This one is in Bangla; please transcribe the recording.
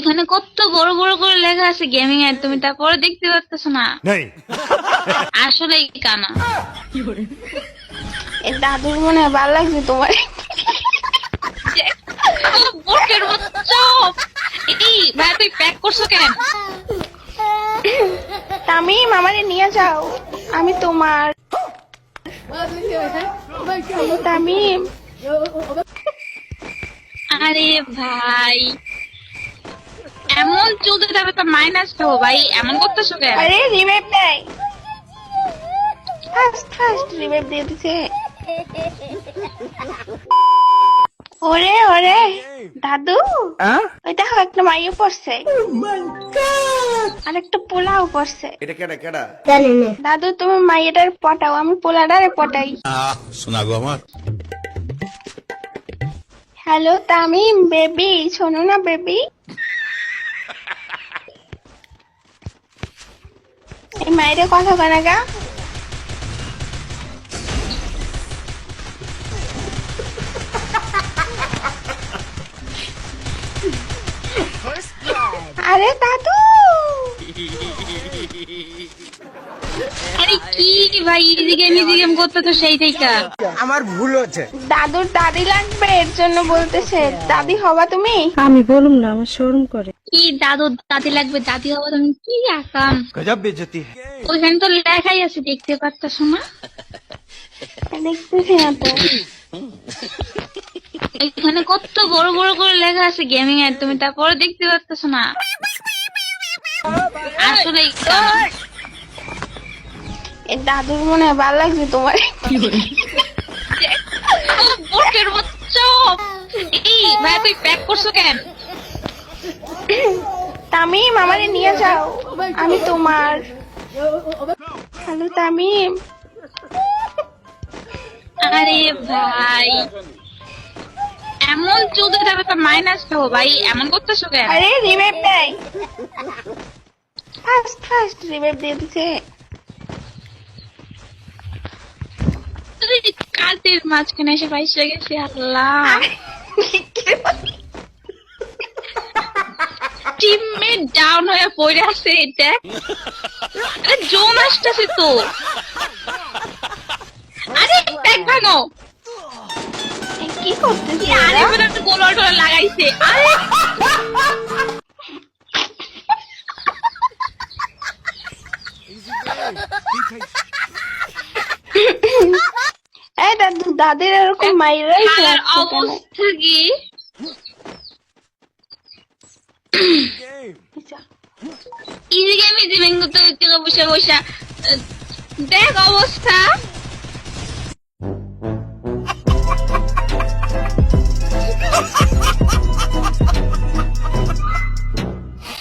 এখানে কত বড় বড় করে লেখা আছে গেমিং এর, তুমি তারপরে দেখতে পাচ্ছ না? আসলে কানা এ দাদুর মনে হয় ভালো লাগছে তোমার। বোটের বাচ্চা। এই ভাই তুই প্যাক করছো কেন? তামিম আমারে নিয়ে যাও, আমি তোমার। তামিম আরে ভাই এমন চলতে যাবে তো মাইনাস খাবো ভাই, এমন করতেছো কেন? আরে রিভাইভ দেয়, ফার্স্ট রিভাইভ দিয়ে দিছে। ওরে ওরে দাদু, ওই দেখো একটা মাইও পড়ছে আর একটা পোলাও পড়ছে। এটা কেডা কেডা? দাদু তুমি মাইয়াটার পটাও, আমি পোলাটারে পটাই। শোনা গো আমার। হ্যালো তামিম বেবি, শোনো না বেবি, এই মায়ের কথা কানা গা। আরে দাদু, আরে কি ভাই এদিকে গেম করতে তো সেই থেকে আমার ভুল হচ্ছে। দাদুর দাদি লাগবে, এর জন্য বলতেছে। দাদি হবা তুমি? আমি বলুম না, আমার শরম করে। কি দাদু দাদি লাগবে, দাদি হবো তুমি? কি আকাম, গজব বেজতি। ওইখানে তো লেখাই আছে, দেখতে পাচ্ছ না? দেখতেছি না তো। এখানে কত বড় বড় করে লেখা আছে গেমিং এর, তুমি তারপরে দেখতে পাচ্ছ না? আসলে কানা এ দাদুর মনে হয় ভালো লাগছে তোমার। বোটের বাচ্চা। এই ভাই তুই প্যাক করছো কেন? তামিম আমারে নিয়ে যাও, আমি তোমার। হ্যালো তামিম। আরে ভাই এমন চলতে যাবে তো মাইনাস খাবো ভাই, এমন করতেছো কেন? আরে রিভাইভ দেয়, ফার্স্ট রিভাইভ দিয়ে দিছে। কালটির মাঝখানে এসে পাইসে গেছি। আল্লাহ, টিমমেট ডাউন হয়ে পড়ে আছে। এটা জোন আসতেছে তো। আরে ব্যাগ ভাঙো। এ কি করতেছে আরে এরা? বেটা গোলা টোলা লাগাইছে। আরে এই দাদু, দাদের এরকম মাইরাই শালার অবস্থা কি? ইজি গেম করতে বসে বসে দেখ অবস্থা।